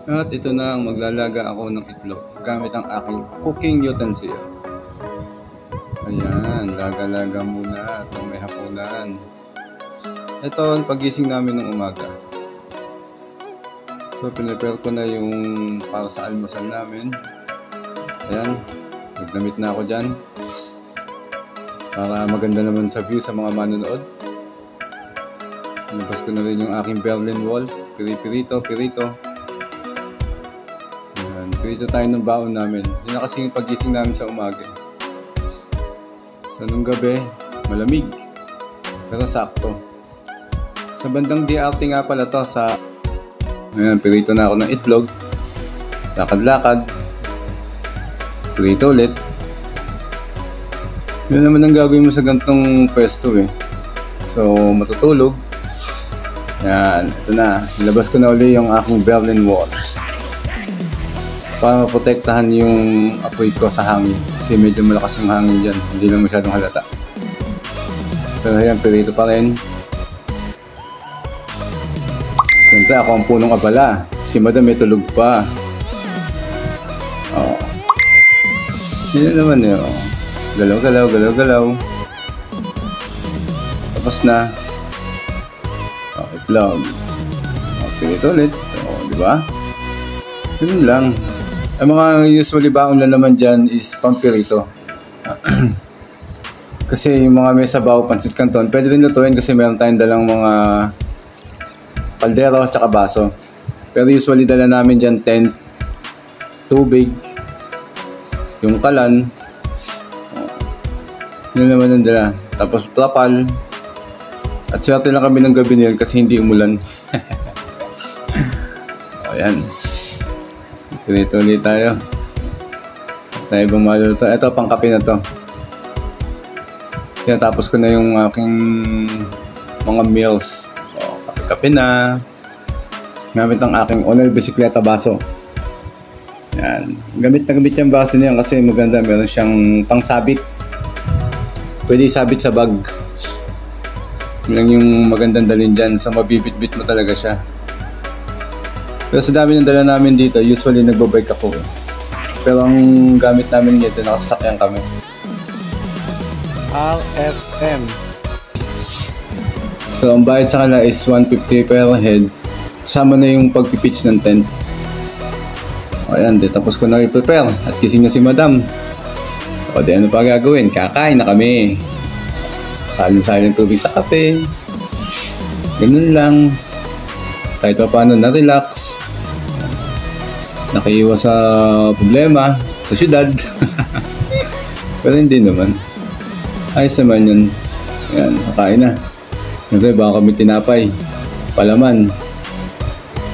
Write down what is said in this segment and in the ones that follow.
At ito na ang maglalaga ako ng itlog gamit ang aking cooking utensil. Ayan, laga-laga muna at may hapunan. Ito ang pagising namin ng umaga. So, pinipare ko na yung para sa almusal namin. Ayan, nagdamit na ako dyan. Para maganda naman sa view sa mga manonood. Nabas ko na rin yung aking Berlin Wall. Pirito. Ayan, pirito tayo ng baon namin. Yun na kasi yung pagising namin sa umaga. So, nung gabi, malamig. Pero sakto. Sa bandang DRT nga pala to sa... Ayan, pirito na ako ng itlog. Lakad-lakad. Pirito ulit. Yun naman ang gagawin mo sa gantong pwesto eh. So, matutulog. Ayan, ito na. Nilabas ko na uli yung aking Berlin Wall. Para maprotektahan yung apoy ko sa hangin. Kasi medyo malakas yung hangin dyan. Hindi lang masyadong halata. Pero ayan, pirito pa rin. Siyempre ako ang punong abala. Si Madam may tulog pa. Oh. Yun naman yun. Galaw. Tapos na. Oh, itlog. Oh, pirito ulit. Oh, di ba? Yun lang. Ang mga usually baon na naman dyan is pampirito. Kasi yung mga may sabaw, pansit canton, pwede rin lutuin kasi meron tayong dalang mga kaldero at saka baso. Pero usually dala namin dyan tent, tubig, yung kalan, yun naman ang dala. Tapos trapal. At swerte lang kami ng gabi niyan kasi hindi umulan. O yan. Pinito ulit tayo. Tayo bang maluto. Ito, pangkape na to. Kaya tapos ko na yung aking mga meals. So, kape-kape na. Gamit ang aking Honor bisikleta baso. Yan. Gamit na gamit yung baso niyan kasi maganda. Meron siyang pangsabit. Pwede isabit sa bag. Yun lang yung magandang dalhin dyan. So, mabibit-bit mo talaga siya. Pero sa dami ng dala namin dito, usually nagbabike ako. Pero ang gamit namin dito, nakasasakyan kami. RFM. So ang bayad sa kanila is 150 per head. Kasama na yung pagpipitch ng tent. O ayan, tapos ko na i-prepare. At gising na si Madam. O di ano pa gagawin? Kakain na kami. Salin-salin tubig sa kape. Ganun lang. Kahit pa paano na-relax. Nakaiwas sa problema sa syudad. Pero hindi naman. Ayos naman yun. Ayan, kakain na. Siyempre, baka kami tinapay. Palaman.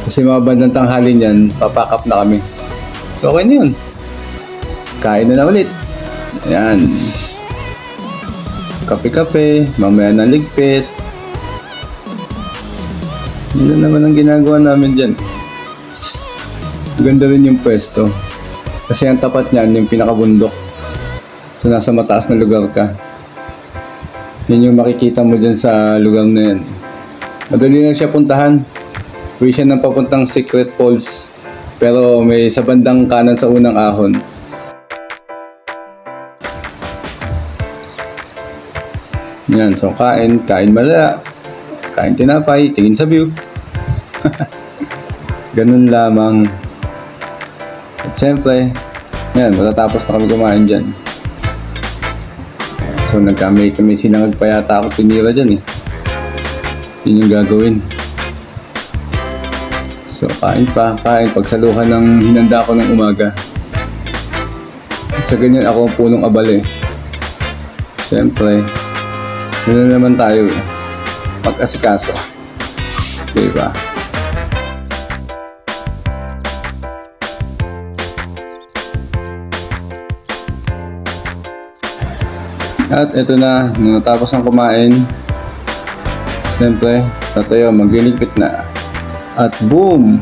Kasi mga bandang tanghali niyan, papakap na kami. So, okay na yun. Kain na ulit. Ayan. Kape-kape. Mamaya na ligpit. Yun naman ang ginagawa namin dyan. Ganda rin yung pwesto. Kasi ang tapat niyan, yung pinakabundok. So nasa mataas na lugar ka. Yun yung makikita mo dyan sa lugar na yan. Madali lang siya puntahan. Pwede siya ng papuntang Secret Falls. Pero may sa bandang kanan sa unang ahon. Yan, so kain malala. Kain tinapay, tingin sa view. Ganun lamang. At syempre, yan, matatapos na kami kumain dyan. So nagkamay kami sinangag pa yata ako tinira dyan eh. Yun yung gagawin. So kain. Pagsaluhan ng hinanda ko ng umaga. Sa ganyan ako ang punong abal eh. Syempre, yun naman tayo eh. Pag-asikaso. Diba? At ito na, nung natapos ng kumain, siyempre, tatayo, magliligpit na. At boom!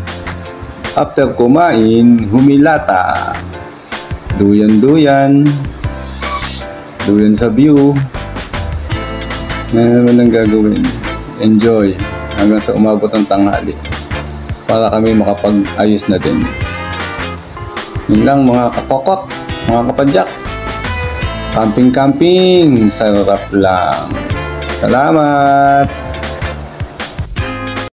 After kumain, humilata. Duyan sa view. Yan naman ang gagawin. Enjoy hanggang sa umabot ang tanghali. para kami makapag-ayos na din. Yun lang mga kakokot, mga kapadyak. Camping-camping, sarap lang. Salamat!